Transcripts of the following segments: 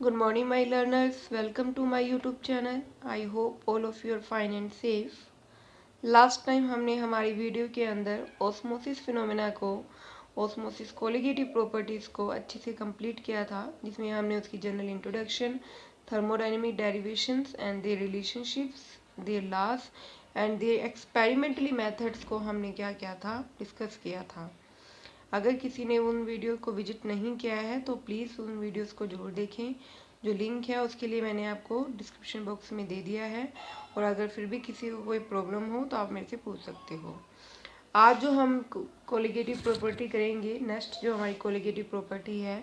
Good morning, my learners. Welcome to my YouTube channel. I hope all of you are fine and safe. Last time हमने हमारी video के अंदर osmosis phenomena को, osmosis colligative properties को अच्छे से complete किया था, जिसमें हमने उसकी general introduction, thermodynamic derivations and their relationships, their laws and their experimentally methods को हमने क्या किया था, डिस्कस किया था। अगर किसी ने उन वीडियो को विजिट नहीं किया है तो प्लीज़ उन वीडियोस को जरूर देखें। जो लिंक है उसके लिए मैंने आपको डिस्क्रिप्शन बॉक्स में दे दिया है, और अगर फिर भी किसी को कोई प्रॉब्लम हो तो आप मेरे से पूछ सकते हो। आज जो हम कोलिगेटिव प्रॉपर्टी करेंगे, नेक्स्ट जो हमारी कोलिगेटिव प्रॉपर्टी है,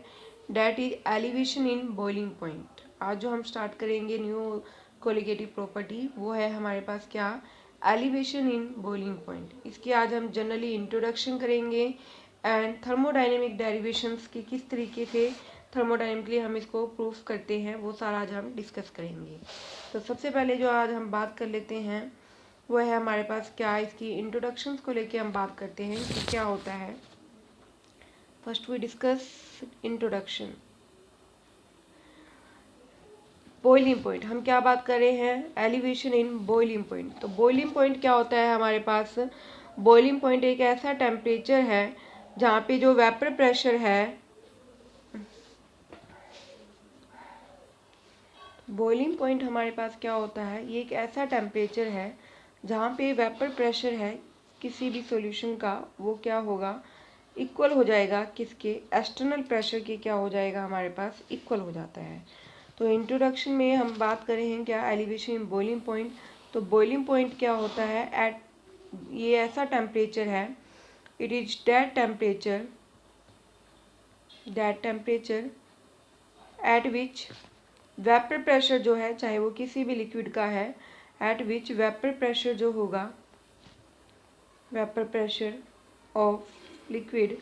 that is elevation in boiling point. आज जो हम स्टार्ट करेंगे न्यू कोलिगेटिव प्रॉपर्टी, वो है हमारे पास क्या, एलिवेशन इन बॉइलिंग पॉइंट। इसकी आज हम जनरली इंट्रोडक्शन करेंगे एंड थर्मोडाइनमिक डेरिवेशंस की किस तरीके से थर्मोडाइनमिकली हम इसको प्रूफ करते हैं, वो सारा आज हम डिस्कस करेंगे। तो सबसे पहले जो आज हम बात कर लेते हैं वो है हमारे पास क्या, इसकी इंट्रोडक्शंस को लेके हम बात करते हैं कि क्या होता है। First we discuss introduction. Boiling point, हम क्या बात कर रहे हैं, एलिवेशन इन बॉइलिंग पॉइंट। तो बॉइलिंग पॉइंट क्या होता है हमारे पास, बॉइलिंग पॉइंट एक ऐसा टेम्परेचर है जहाँ पे जो वेपर प्रेशर है, बॉइलिंग पॉइंट हमारे पास क्या होता है, ये एक ऐसा टेम्परेचर है जहाँ पे वेपर प्रेशर है किसी भी सॉल्यूशन का, वो क्या होगा, इक्वल हो जाएगा किसके, एक्सटर्नल प्रेशर के, क्या हो जाएगा हमारे पास, इक्वल हो जाता है। तो इंट्रोडक्शन में हम बात कर रहे हैं क्या, एलिवेशन इन बॉइलिंग पॉइंट। तो बॉइलिंग पॉइंट क्या होता है, एट, ये ऐसा टेम्परेचर है, it is that temperature at which vapour pressure जो है, चाहे वो किसी भी लिक्विड का है, एट विच वेपर प्रेशर जो होगा, वेपर प्रेशर ऑफ लिक्विड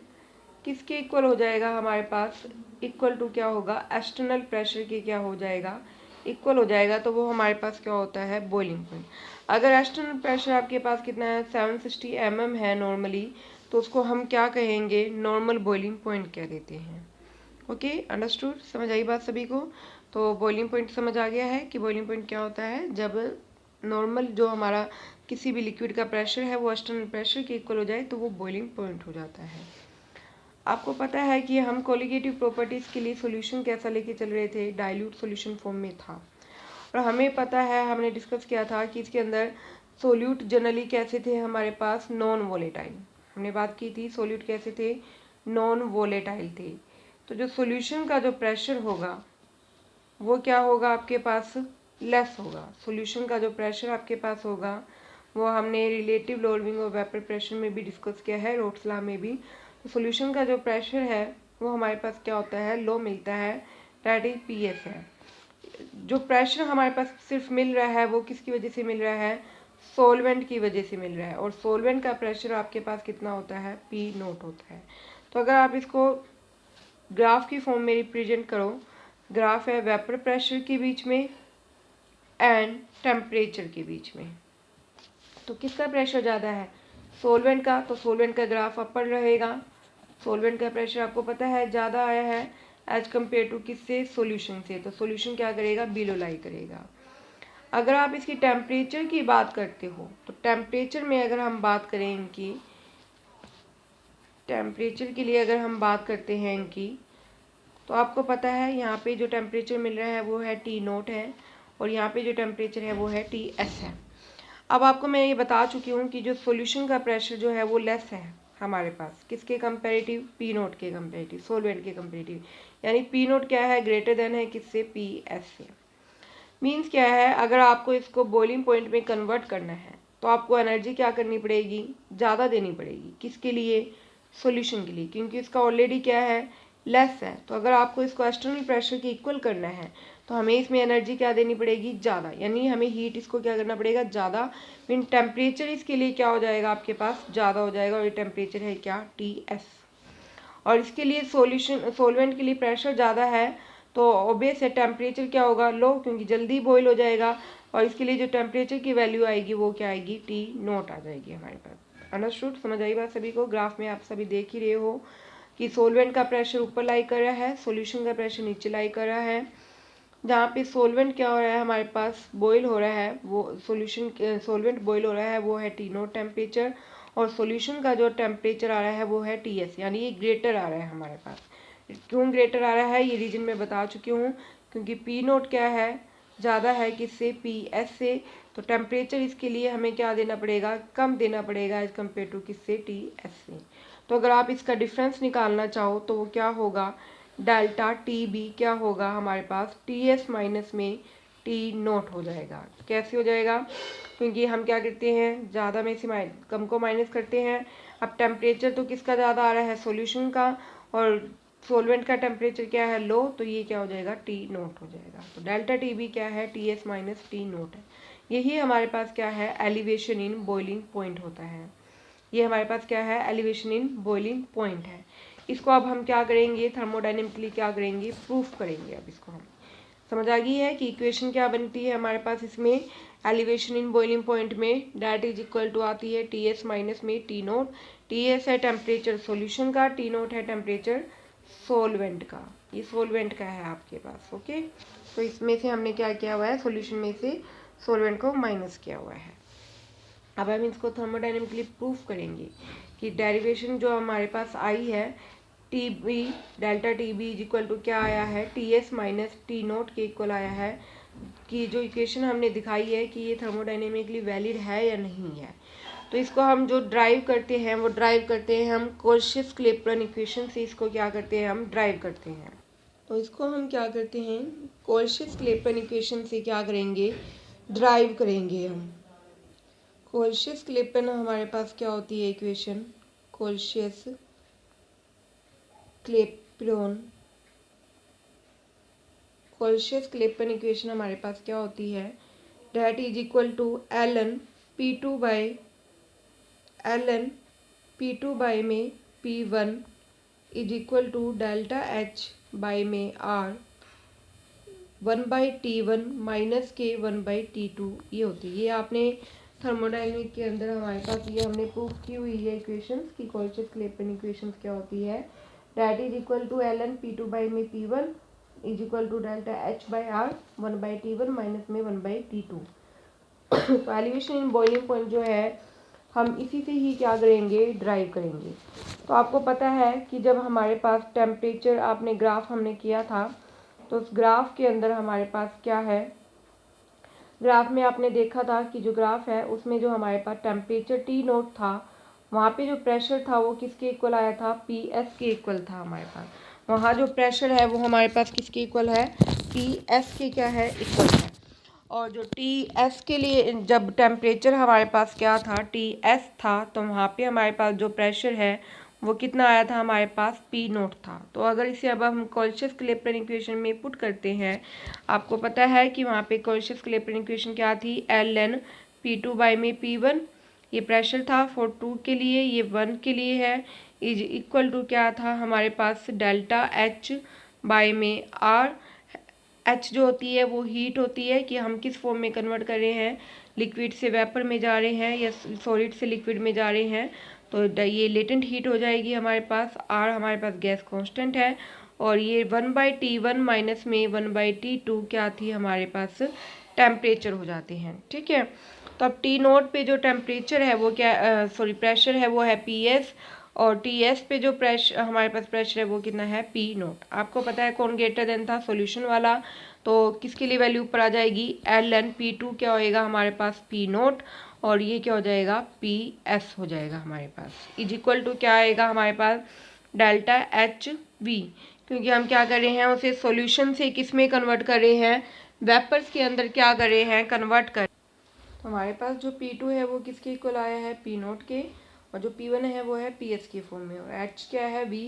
किसके इक्वल हो जाएगा हमारे पास, इक्वल टू क्या होगा, एक्सटर्नल प्रेशर के क्या हो जाएगा, इक्वल हो जाएगा। तो वो हमारे पास क्या होता है, बॉइलिंग पॉइंट। अगर एक्सटर्नल प्रेशर आपके पास कितना है, 760 mm है नॉर्मली, तो उसको हम क्या कहेंगे, नॉर्मल बॉइलिंग पॉइंट कह देते हैं। ओके, अंडरस्टूड, समझ आई बात सभी को। तो बॉइलिंग पॉइंट समझ आ गया है कि बॉइलिंग पॉइंट क्या होता है, जब नॉर्मल जो हमारा किसी भी लिक्विड का प्रेशर है वो एक्सटर्नल प्रेशर के इक्वल हो जाए तो वो बॉइलिंग पॉइंट हो जाता है। आपको पता है कि हम कोलिगेटिव प्रॉपर्टीज़ के लिए सॉल्यूशन कैसा लेके चल रहे थे, डाइल्यूट सॉल्यूशन फॉर्म में था। और हमें पता है, हमने डिस्कस किया था कि इसके अंदर सोल्यूट जनरली कैसे थे हमारे पास, नॉन वोलेटाइल। हमने बात की थी सोल्यूट कैसे थे, नॉन वोलेटाइल थे। तो जो सॉल्यूशन का जो प्रेशर होगा वो क्या होगा आपके पास, लेस होगा। सॉल्यूशन का जो प्रेशर आपके पास होगा वो हमने relative lowering of vapour pressure में भी डिस्कस किया है, रोट्स लॉ में भी। तो सॉल्यूशन का जो प्रेशर है वो हमारे पास क्या होता है, लो मिलता है, दैट इज पीएस है। जो प्रेशर हमारे पास सिर्फ मिल रहा है वो किसकी वजह से मिल रहा है, सोलवेंट की वजह से मिल रहा है, और सोलवेंट का प्रेशर आपके पास कितना होता है, पी नोट होता है। तो अगर आप इसको ग्राफ की फॉर्म में रिप्रेजेंट करो, ग्राफ है वेपर प्रेशर के बीच में एंड टेम्परेचर के बीच में, तो किसका प्रेशर ज़्यादा है, सोलवेंट का। तो सोलवेंट का ग्राफ अपर रहेगा, सोलवेंट का प्रेशर आपको पता है ज़्यादा आया है एज कम्पेयर टू किससे, सोल्यूशन से। तो सोल्यूशन क्या करेगा, बिलो लाई करेगा। अगर आप इसकी टेम्परेचर की बात करते हो तो टेम्परेचर में अगर हम बात करें इनकी, टेम्परेचर के लिए अगर हम बात करते हैं इनकी, तो आपको पता है यहाँ पे जो टेम्परेचर मिल रहा है वो है टी नोट है, और यहाँ पे जो टेम्परेचर है वो है टी एस है। अब आपको मैं ये बता चुकी हूँ कि जो सॉल्यूशन का प्रेशर जो है वो लेस है हमारे पास, किसके कंपैरेटिव, पी नोट के कंपैरेटिव, सोलवेंट के कंपैरेटिव। यानी पी नोट क्या है, ग्रेटर देन है किससे, पी एस से। मीन्स क्या है, अगर आपको इसको बॉइलिंग पॉइंट में कन्वर्ट करना है तो आपको एनर्जी क्या करनी पड़ेगी, ज़्यादा देनी पड़ेगी, किसके लिए, सॉल्यूशन के लिए, क्योंकि इसका ऑलरेडी क्या है, लेस है। तो अगर आपको इसको एक्सटर्नल प्रेशर के इक्वल करना है तो हमें इसमें एनर्जी क्या देनी पड़ेगी, ज़्यादा, यानी हमें हीट इसको क्या करना पड़ेगा, ज़्यादा। मीन टेम्परेचर इसके लिए क्या हो जाएगा आपके पास, ज़्यादा हो जाएगा, और ये टेम्परेचर है क्या, टी एस। और इसके लिए सॉल्यूशन, सॉल्वेंट के लिए प्रेशर ज़्यादा है तो ऑब्वियस है टेम्परेचर क्या होगा, लो, क्योंकि जल्दी बॉईल हो जाएगा। और इसके लिए जो टेम्परेचर की वैल्यू आएगी वो क्या आएगी, टी नोट आ जाएगी हमारे पास। अंडरस्टूड, समझ आई बात सभी को। ग्राफ में आप सभी देख ही रहे हो कि सोलवेंट का प्रेशर ऊपर लाई कर रहा है, सॉल्यूशन का प्रेशर नीचे लाई कर रहा है। जहाँ पे सोलवेंट क्या हो रहा है हमारे पास, बॉईल हो रहा है, वो सॉल्यूशन सोलवेंट बॉईल हो रहा है, वो है टी नोट टेम्परेचर, और सॉल्यूशन का जो टेम्परेचर आ रहा है वो है टी एस, यानी ये ग्रेटर आ रहा है हमारे पास। क्यों ग्रेटर आ रहा है ये रीजन मैं बता चुकी हूँ, क्योंकि पी नोट क्या है, ज़्यादा है किससे, पी एस से, तो टेम्परेचर इसके लिए हमें क्या देना पड़ेगा, कम देना पड़ेगा एज कम्पेयर टू किससे, टी एस से। तो अगर आप इसका डिफरेंस निकालना चाहो तो वो क्या होगा, डेल्टा टी बी क्या होगा हमारे पास, टी एस माइनस में टी नोट हो जाएगा। कैसे हो जाएगा, क्योंकि हम क्या करते हैं, ज़्यादा में से कम को माइनस करते हैं। अब टेम्परेचर तो किसका ज़्यादा आ रहा है, सॉल्यूशन का, और सोलवेंट का टेम्परेचर क्या है, लो, तो ये क्या हो जाएगा, टी नोट हो जाएगा। तो डेल्टा टी बी क्या है, T S minus T note है। यही हमारे पास क्या है, एलिवेशन इन बॉइलिंग पॉइंट होता है। ये हमारे पास क्या है, एलिवेशन इन बॉइलिंग पॉइंट है। इसको अब हम क्या करेंगे, थर्मोडायनेमिकली क्या करेंगे, प्रूफ करेंगे। अब इसको हम समझ आ गई है कि इक्वेशन क्या बनती है हमारे पास इसमें, एलिवेशन इन बॉइलिंग पॉइंट में डेट इज इक्वल टू आती है टी एस माइनस में टी नोट। टी एस है टेम्परेचर सॉल्यूशन का, टी नोट है टेम्परेचर सोलवेंट का। ये सोलवेंट का है आपके पास, ओके। तो इसमें से हमने क्या किया हुआ है, सॉल्यूशन में से सोलवेंट को माइनस किया हुआ है। अब हम इसको थर्मोडायनेमिकली प्रूफ करेंगे कि डेरिवेशन जो हमारे पास आई है, T B, delta T B is equal to क्या आया है, T S minus T naught के इक्वल आया है, कि जो इक्वेशन हमने दिखाई है कि ये थर्मोडायनेमिकली वैलिड है या नहीं है। तो इसको हम जो ड्राइव करते हैं वो ड्राइव करते हैं हम कोल्शियस-क्लैपेरॉन इक्वेशन से, इसको क्या करते हैं, हम ड्राइव करते हैं। तो इसको हम क्या करते हैं, कोल्शियस-क्लैपेरॉन इक्वेशन से क्या करेंगे, ड्राइव करेंगे हम। कोल्शियस-क्लैपेरॉन हमारे पास क्या होती है इक्वेशन, कोल्शियस-क्लैपेरॉन कोल्शियस-क्लैपेरॉन इक्वेशन हमारे पास क्या होती है, that is equal to L N P two by में P one is equal to delta H by में आर 1/T1 माइनस के 1/T2 ये होती है। ये आपने थर्मोडायनेमिक के अंदर हमारे पास ये हमने प्रूफ की हुई है इक्वेशंस की, कोल्शियस-क्लैपेरॉन इक्वेशंस क्या होती है, that is equal to L N P two by में P one is equal to delta H by R 1/T1 minus में 1/T2। तो एलिवेशन इन बॉइलिंग पॉइंट जो है हम इसी से ही क्या करेंगे, ड्राइव करेंगे। तो आपको पता है कि जब हमारे पास टेम्परेचर, आपने ग्राफ हमने किया था, तो उस ग्राफ के अंदर हमारे पास क्या है, ग्राफ में आपने देखा था कि जो ग्राफ है उसमें जो हमारे पास टेम्परेचर टी नोट था, वहाँ पे जो प्रेशर था वो किसके इक्वल आया था, पी एस के इक्वल था हमारे पास। वहाँ जो प्रेशर है वो हमारे पास किसके इक्वल है, पी एस के क्या है, इक्वल है। और जो टी एस के लिए जब टेम्परेचर हमारे पास क्या था, टी एस था, तो वहाँ पे हमारे पास जो प्रेशर है वो कितना आया था, हमारे पास पी नोट था। तो अगर इसे अब हम कोल्शियस-क्लैपेरॉन इक्वेशन में पुट करते हैं, आपको पता है कि वहाँ पे कोल्शियस-क्लैपेरॉन इक्वेशन क्या थी, L N P two by में पी वन, ये प्रेशर था फॉर 2 के लिए, ये 1 के लिए है, इज इक्वल टू क्या था हमारे पास, डेल्टा एच बाई में आर। एच जो होती है वो हीट होती है कि हम किस फॉर्म में कन्वर्ट कर रहे हैं, लिक्विड से वेपर में जा रहे हैं या सॉलिड से लिक्विड में जा रहे हैं, तो ये लेटेंट हीट हो जाएगी हमारे पास। आर हमारे पास गैस कांस्टेंट है, और ये 1/T1 माइनस में 1/T2 क्या थी हमारे पास, टेम्परेचर हो जाते हैं, ठीक है। तो अब टी नोट पे जो टेम्परेचर है वो क्या, सॉरी प्रेशर है वो है पी एस, और टी एस पे जो प्रेशर हमारे पास प्रेशर है वो कितना है, पी नोट। आपको पता है कौन ग्रेटर देन था, सॉल्यूशन वाला, तो किसके लिए वैल्यू ऊपर आ जाएगी, एल एन पी टू क्या होएगा हमारे पास, पी नोट, और ये क्या हो जाएगा, पी एस हो जाएगा हमारे पास, इज इक्वल टू क्या आएगा हमारे पास, डेल्टा एच वी, क्योंकि हम क्या कर रहे हैं, उसे सॉल्यूशन से किस में कन्वर्ट कर रहे हैं, वेपर्स के अंदर क्या कर रहे हैं, कन्वर्ट कर। तो हमारे पास जो P2 है वो किसके इक्वल आया है, P नोट के, और जो P1 है वो है PS के फॉर्म में, और H क्या है, V,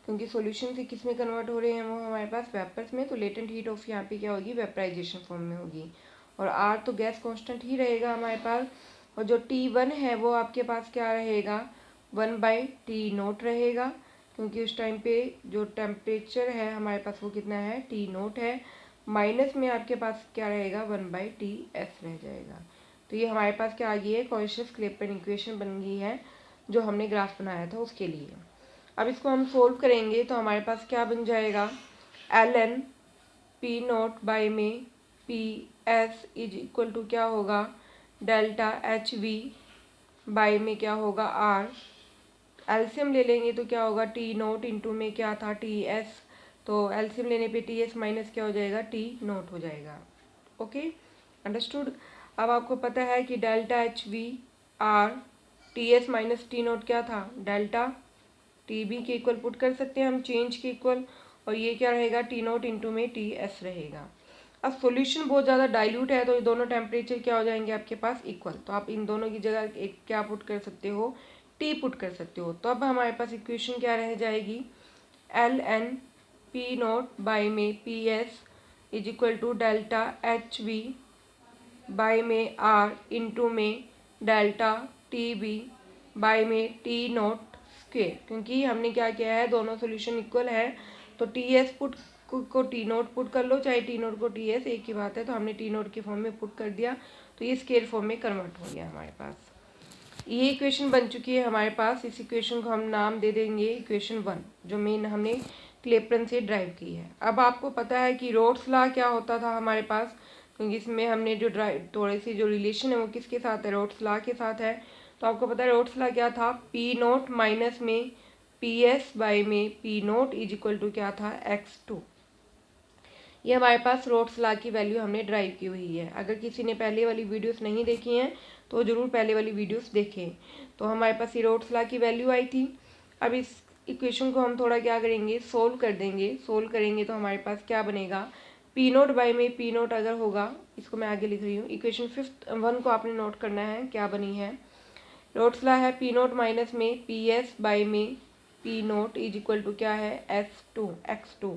क्योंकि सॉल्यूशन से किस में कन्वर्ट हो रहे हैं, वो हमारे पास वेपर्स में, तो लेटेंट हीट ऑफ यहाँ पे क्या होगी, वेपराइजेशन फॉर्म में होगी, और R तो गैस कांस्टेंट ही रहेगा हमारे पास, और जो T1 है वो आपके पास क्या रहेगा, 1/T नोट रहेगा, क्योंकि उस टाइम पे जो टेम्परेचर है हमारे पास वो कितना है, T नोट है, माइनस में आपके पास क्या रहेगा, 1/TS रह जाएगा। तो ये हमारे पास क्या आ गई है, कोल्शियस-क्लैपेरॉन इक्वेशन बन गई है, जो हमने ग्राफ बनाया था उसके लिए। अब इसको हम सोल्व करेंगे तो हमारे पास क्या बन जाएगा, L N P naught by में P S is equal to क्या होगा, डेल्टा एच वी बाई में क्या होगा आर। एलसीएम ले लेंगे तो क्या होगा, टी नोट इंटू में क्या था टी एस, तो एलसीएम लेने पे टी एस माइनस क्या हो जाएगा, टी नोट हो जाएगा। Okay, understood. अब आपको पता है कि delta H we R T S minus T note क्या था, डेल्टा टी बी के इक्वल पुट कर सकते हैं हम, चेंज के इक्वल, और ये क्या रहेगा, टी नोट इंटू में टी एस रहेगा। अब सॉल्यूशन बहुत ज़्यादा डाइल्यूट है तो ये दोनों टेम्परेचर क्या हो जाएंगे आपके पास, इक्वल, तो आप इन दोनों की जगह एक क्या पुट कर सकते हो, टी पुट कर सकते हो। तो अब हमारे पास इक्वेशन क्या रह जाएगी, L N P naught by में P S is equal to delta H V by में आर इंटू में डेल्टा टी बी बाई में टी नोट स्क्वेयर। क्योंकि हमने क्या किया है, दोनों सोल्यूशन इक्वल है तो टी एस पुट को टी नोट पुट कर लो, चाहे टी नोट को टी एस, एक ही बात है। तो हमने टी नोट के फॉर्म में पुट कर दिया तो ये स्केयर फॉर्म में कन्वर्ट हो गया हमारे पास। ये इक्वेशन बन चुकी है हमारे पास। इस इक्वेशन को हम नाम दे देंगे इक्वेशन 1, जो मेन हमने क्लेपटन से ड्राइव की है। अब आपको पता है कि रोड्स लॉ क्या होता था हमारे पास, क्योंकि इसमें हमने जो थोड़ी सी जो रिलेशन है वो किसके साथ है, रोड्स लॉ के साथ है। तो आपको पता है रोड्स लॉ क्या था, पी नोट माइनस में पी एस बाई में P naught is equal to क्या था, x2। ये हमारे पास रोड्स लॉ की वैल्यू हमने ड्राइव की हुई है। अगर किसी ने पहले वाली वीडियोस नहीं देखी हैं तो ज़रूर पहले वाली वीडियोस देखें। तो हमारे पास ये रोड्स लॉ की वैल्यू आई थी। अब इस इक्वेशन को हम थोड़ा क्या करेंगे, सोल्व कर देंगे। सोल्व करेंगे तो हमारे पास क्या बनेगा, पी नोट बाई में पी नोट अगर होगा, इसको मैं आगे लिख रही हूँ, इक्वेशन 1 को आपने नोट करना है क्या बनी है। रोड्स लॉ है पी नोट माइनस में पी एस बाई में P naught is equal to क्या है, x2।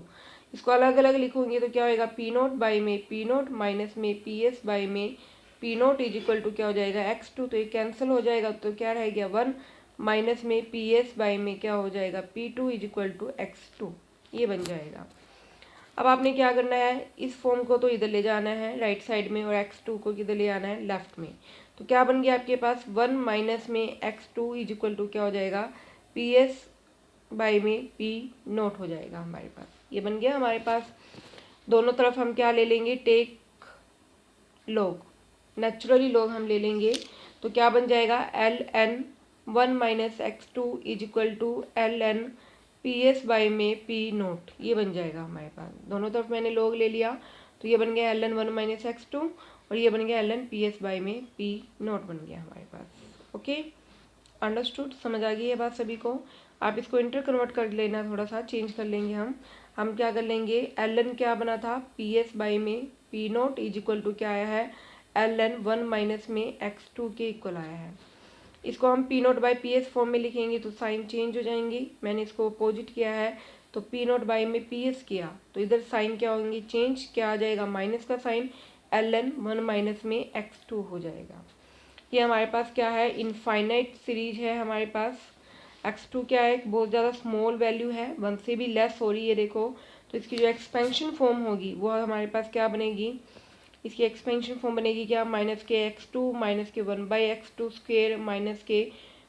इसको अलग अलग लिखोगे तो क्या होएगा, पी नोट बाई में पी नोट माइनस में पी एस बाई में P naught is equal to क्या हो जाएगा, x2। तो ये कैंसिल हो जाएगा तो क्या रह गया 1 माइनस में पी एस बाई में क्या हो जाएगा, p2 is equal to x2, ये बन जाएगा। अब आपने क्या करना है, इस फॉर्म को तो इधर ले जाना है राइट साइड में और x2 को किधर ले आना है, लेफ्ट में। तो क्या बन गया आपके पास 1 माइनस में x2 इज इक्वल टू क्या हो जाएगा, पी एस बाई में पी नोट हो जाएगा हमारे पास। ये बन गया हमारे पास। दोनों तरफ हम क्या ले लेंगे, टेक लॉग, नेचुरली लॉग हम ले लेंगे। तो क्या बन जाएगा, L N 1 minus x2 is equal to L N P S by में पी नोट, ये बन जाएगा हमारे पास। दोनों तरफ मैंने लॉग ले लिया तो ये बन गया एल एन 1 माइनस x2 और ये बन गया L N P S by में पी नोट बन गया हमारे पास। ओके, अंडरस्टूड, समझ आ गई है बात सभी को। आप इसको इंटर कन्वर्ट कर लेना, थोड़ा सा चेंज कर लेंगे हम क्या कर लेंगे, एल एन क्या बना था, पी एस बाई में P naught is equal to क्या आया है, एल एन 1 माइनस में x2 के इक्वल आया है। इसको हम P naught by P S form में लिखेंगे तो साइन चेंज हो जाएंगी। मैंने इसको अपोजिट किया है तो पी नोट बाई में पी एस किया तो इधर साइन क्या होंगे, चेंज, क्या आ जाएगा, माइनस का साइन, एल एन 1 माइनस में x2 हो जाएगा। ये हमारे पास क्या है, इनफाइनाइट सीरीज है हमारे पास। x2 क्या है, बहुत ज़्यादा स्मॉल वैल्यू है, 1 से भी लेस हो रही है देखो। तो इसकी जो एक्सपेंशन फॉर्म होगी वो हमारे पास क्या बनेगी, इसकी एक्सपेंशन फॉर्म बनेगी क्या, माइनस के x2 माइनस के 1/x2 स्क्वेयर माइनस के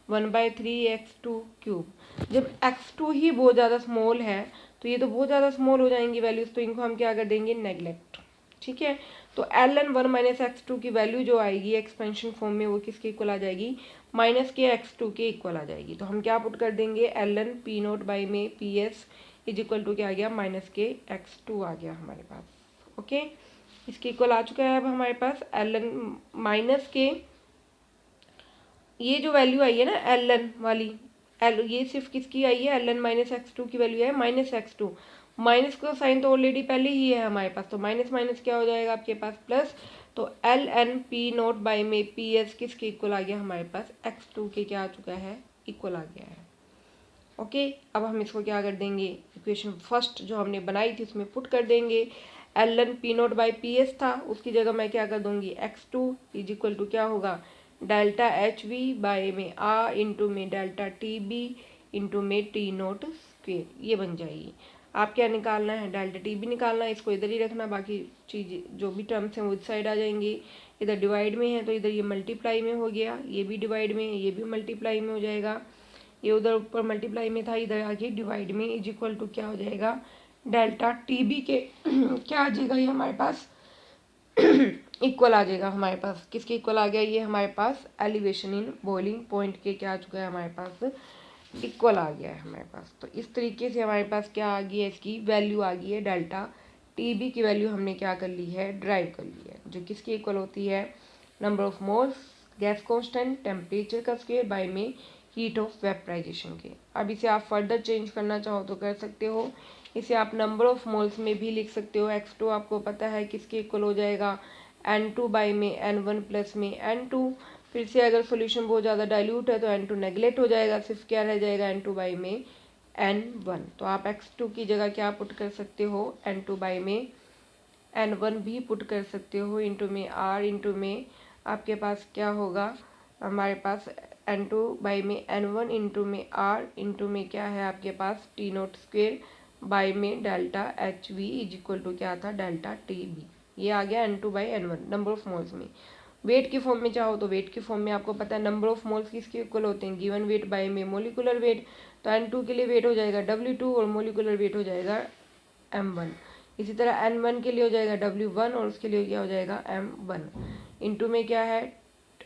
1/3x2 क्यूब। जब x2 ही बहुत ज़्यादा स्मॉल है तो ये तो बहुत ज़्यादा स्मॉल हो जाएंगी वैल्यूज़, तो इनको हम क्या कर देंगे, नेगलेक्ट। ठीक है, तो एल एन 1 माइनस x2 की वैल्यू जो आएगी एक्सपेंशन फॉर्म में वो किसके इक्वल आ जाएगी, माइनस के x2 के इक्वल आ जाएगी। तो हम क्या पुट कर देंगे, L N P naught by में P S is equal to क्या आ गया, माइनस के x2 आ गया हमारे पास। ओके, इसके इक्वल आ चुका है अब हमारे पास एल एन माइनस के, ये जो वैल्यू आई है ना एल एन वाली, ये सिर्फ किसकी आई है, एल एन माइनस x2 की वैल्यू है माइनस x2। माइनस का साइन तो ऑलरेडी पहले ही है हमारे पास, तो माइनस माइनस क्या हो जाएगा आपके पास, प्लस। तो L N P naught by में पी एस किसके इक्वल आ गया हमारे पास, x2 के क्या आ चुका है, इक्वल आ गया है। ओके, अब हम इसको क्या कर देंगे, इक्वेशन फर्स्ट जो हमने बनाई थी उसमें पुट कर देंगे। L N P naught by P S था, उसकी जगह मैं क्या कर दूंगी, x2 इज इक्वल टू क्या होगा, डेल्टा एच वी बाई में आ इंटू में डेल्टा टी बी इंटू में टी नोट स्क्वेयर, ये बन जाएगी। आप क्या निकालना है, डेल्टा टी बी निकालना है, इसको इधर ही रखना, बाकी चीज़ जो भी टर्म्स हैं वो इस साइड आ जाएंगी। इधर डिवाइड में है तो इधर ये मल्टीप्लाई में हो गया, ये भी डिवाइड में है, ये भी मल्टीप्लाई में हो जाएगा, ये उधर ऊपर मल्टीप्लाई में था, इधर आके डिवाइड में इज इक्वल टू क्या हो जाएगा, डेल्टा टी बी के क्या आ जाएगा, ये हमारे पास इक्वल आ जाएगा। हमारे पास किसके इक्वल आ गया, ये हमारे पास एलिवेशन इन बॉइलिंग पॉइंट के क्या आ चुका है, हमारे पास इक्वल आ गया है हमारे पास। तो इस तरीके से हमारे पास क्या आ गई है, इसकी वैल्यू आ गई है, डेल्टा टी बी की वैल्यू हमने क्या कर ली है, ड्राइव कर ली है, जो किसकी इक्वल होती है, number of moles gas constant temperature का स्क्वायर बाय में हीट ऑफ वेपराइजेशन के। अब इसे आप फर्दर चेंज करना चाहो तो कर सकते हो, इसे आप नंबर ऑफ मोल्स में भी लिख सकते हो। x2 आपको पता है किसके इक्वल हो जाएगा, n2 बाई में n1 प्लस में n2। फिर से अगर सॉल्यूशन बहुत ज़्यादा डाइल्यूट है तो n2 नेगलेक्ट हो जाएगा, सिर्फ क्या रह जाएगा, n2 बाई में n1। तो आप x2 की जगह क्या पुट कर सकते हो, n2 बाई में n1 भी पुट कर सकते हो, इंटू में r, इंटू में आपके पास क्या होगा, हमारे पास n2 बाई में n1 इंटू में r, इंटू में क्या है आपके पास टी नोट स्क्वेयर बाई में delta H V is equal to क्या था, डेल्टा टी बी। ये आ गया n2 by n1 number of moles में। वेट की फॉर्म में चाहो तो वेट की फॉर्म में आपको पता है नंबर ऑफ मोल्स किसके इक्वल होते हैं, गिवन वेट बाई में मोलिकुलर वेट। तो n2 के लिए वेट हो जाएगा W2 और मोलिकुलर वेट हो जाएगा M1। इसी तरह N1 के लिए हो जाएगा W1 और उसके लिए क्या हो जाएगा M1। इंटू में क्या है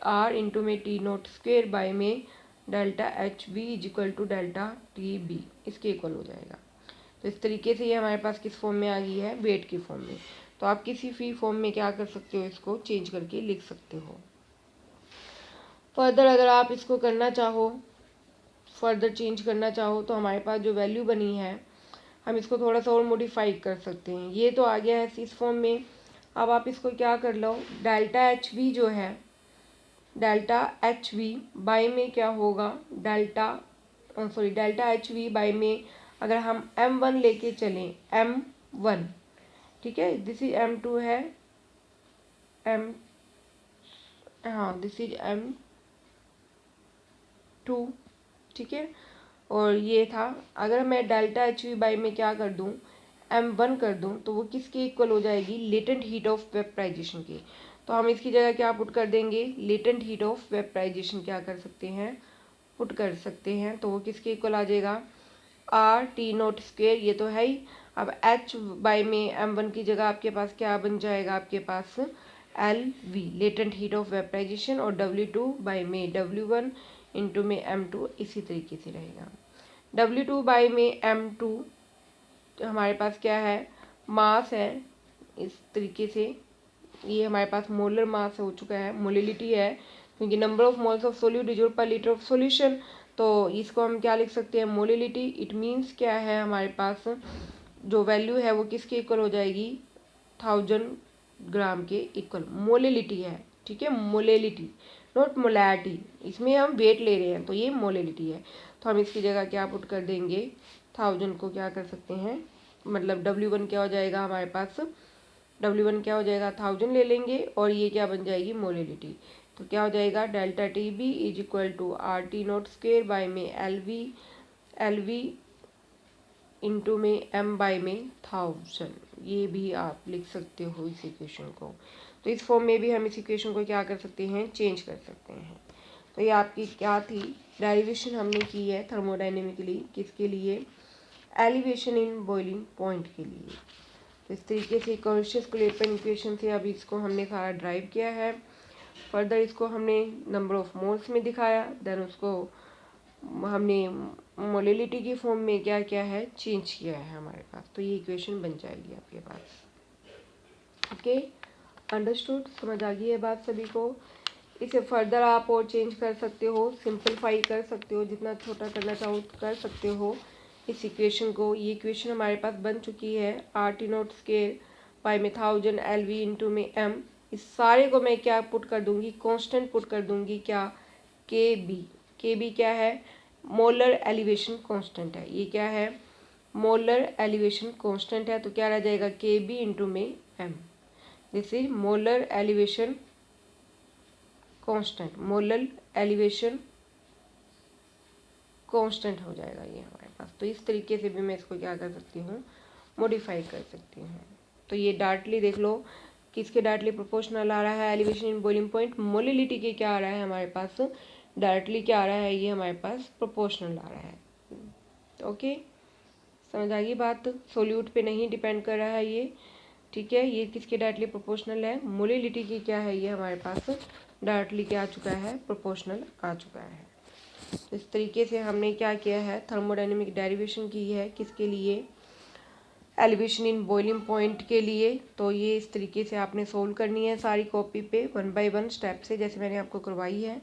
R, इंटू में टी नोट स्क्वेयर बाई में delta H B is equal to delta T B, इसके इक्वल हो जाएगा। तो इस तरीके से ये हमारे पास किस फॉर्म में आ गई है, वेट की फॉर्म में। तो आप किसी भी फॉर्म में क्या कर सकते हो, इसको चेंज करके लिख सकते हो। फर्दर अगर आप इसको करना चाहो, फर्दर चेंज करना चाहो तो हमारे पास जो वैल्यू बनी है हम इसको थोड़ा सा और मॉडिफाई कर सकते हैं। ये तो आ गया है इस फॉर्म में। अब आप इसको क्या कर लो, डेल्टा एच वी जो है, डेल्टा एच वी बाई में क्या होगा, डेल्टा एच वी बाई में अगर हम M1 लेके चलें, M1 ठीक है, दिस इज M2 है, M हाँ दिस इज M2 ठीक है, और ये था। अगर मैं डेल्टा एच वी बाई में क्या कर दूँ, M1 कर दूँ, तो वो किसके इक्वल हो जाएगी, लेटेंट हीट ऑफ वेपराइजेशन की। तो हम इसकी जगह क्या पुट कर देंगे, लेटेंट हीट ऑफ वेपराइजेशन क्या कर सकते हैं, पुट कर सकते हैं। तो वो किसके इक्वल आ जाएगा, आर टी नोट स्क्वेयर, ये तो है ही। अब एच बाई में M1 की जगह आपके पास क्या बन जाएगा, आपके पास L V latent heat of vaporisation, और W2 बाई में W1 इंटू में M2 इसी तरीके से रहेगा। W2 बाई में M2 हमारे पास क्या है, मास है, इस तरीके से ये हमारे पास मोलर मास हो चुका है, मोलिलिटी है, क्योंकि number of moles of solute is पर लीटर ऑफ सॉल्यूशन। तो इसको हम क्या लिख सकते हैं, मोलिलिटी। इट मीन्स क्या है, हमारे पास जो वैल्यू है वो किसके इक्वल हो जाएगी, 1000 ग्राम के इक्वल मोलिलिटी है। ठीक है, मोलिलिटी नॉट मोलैरिटी, इसमें हम वेट ले रहे हैं तो ये मोलिलिटी है। तो हम इसकी जगह क्या पुट कर देंगे, 1000 को क्या कर सकते हैं, मतलब W1 क्या हो जाएगा हमारे पास, W1 क्या हो जाएगा, 1000 ले लेंगे, और ये क्या बन जाएगी, मोलिलिटी। तो क्या हो जाएगा, delta T B is equal to R T naught square by में एल वी इंटू में M बाई में 1000। ये भी आप लिख सकते हो इस इक्वेशन को। तो इस फॉर्म में भी हम इस इक्वेशन को क्या कर सकते हैं, चेंज कर सकते हैं। तो ये आपकी क्या थी, डेरिवेशन हमने की है थर्मोडाइनेमिकली, किसके लिए, एलिवेशन इन बॉइलिंग पॉइंट के लिए। तो इस तरीके से कॉन्शियस-क्लेपेन इक्वेशन से अभी इसको हमने सारा ड्राइव किया है। फर्दर इसको हमने नंबर ऑफ मोल्स में दिखाया, देन उसको हमने मोलिलिटी की फॉर्म में क्या क्या है, चेंज किया है हमारे पास। तो ये इक्वेशन बन जाएगी आपके पास। ओके, अंडरस्टूड, समझ आ गई है बात सभी को। इसे फर्दर आप और चेंज कर सकते हो, सिंपलीफाई कर सकते हो, जितना छोटा करना चाहो कर सकते हो इस इक्वेशन को। ये इक्वेशन हमारे पास बन चुकी है, are T note square by में 1000 एल वी इंटू में M। इस सारे को मैं क्या पुट कर दूंगी, कांस्टेंट पुट कर दूंगी, क्या, के बी क्या है, मोलर एलिवेशन कांस्टेंट है। ये क्या है, मोलर एलिवेशन कांस्टेंट है। तो क्या रह जाएगा, के बी इंटू में M। This is molar elevation constant, molar elevation constant हो जाएगा ये हमारे पास। तो इस तरीके से भी मैं इसको क्या कर सकती हूँ, मॉडिफाई कर सकती हूँ। तो ये डायरेक्टली देख लो किसके डायरेक्टली प्रोपोर्शनल आ रहा है, elevation in boiling point, molality के क्या आ रहा है हमारे पास, डायरेक्टली क्या आ रहा है, ये हमारे पास प्रोपोर्शनल आ रहा है। ओके, समझ आ गई बात। सोल्यूट पे नहीं डिपेंड कर रहा है ये, ठीक है। ये किसके डायरेक्टली प्रोपोर्शनल है, मोलिलिटी की क्या है, ये हमारे पास डायरेक्टली क्या आ चुका है, प्रोपोर्शनल आ चुका है। तो इस तरीके से हमने क्या किया है, थर्मोडायनेमिक डेरिवेशन की है, किसके लिए, एलिवेशन इन बॉइलिंग पॉइंट के लिए। तो ये इस तरीके से आपने सोल्व करनी है सारी कॉपी पे 1 बाय 1 स्टेप से, जैसे मैंने आपको करवाई है।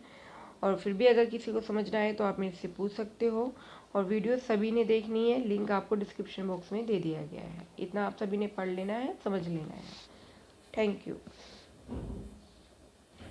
और फिर भी अगर किसी को समझना है तो आप मेरे से पूछ सकते हो। और वीडियो सभी ने देखनी है, लिंक आपको डिस्क्रिप्शन बॉक्स में दे दिया गया है। इतना आप सभी ने पढ़ लेना है, समझ लेना है। Thank you.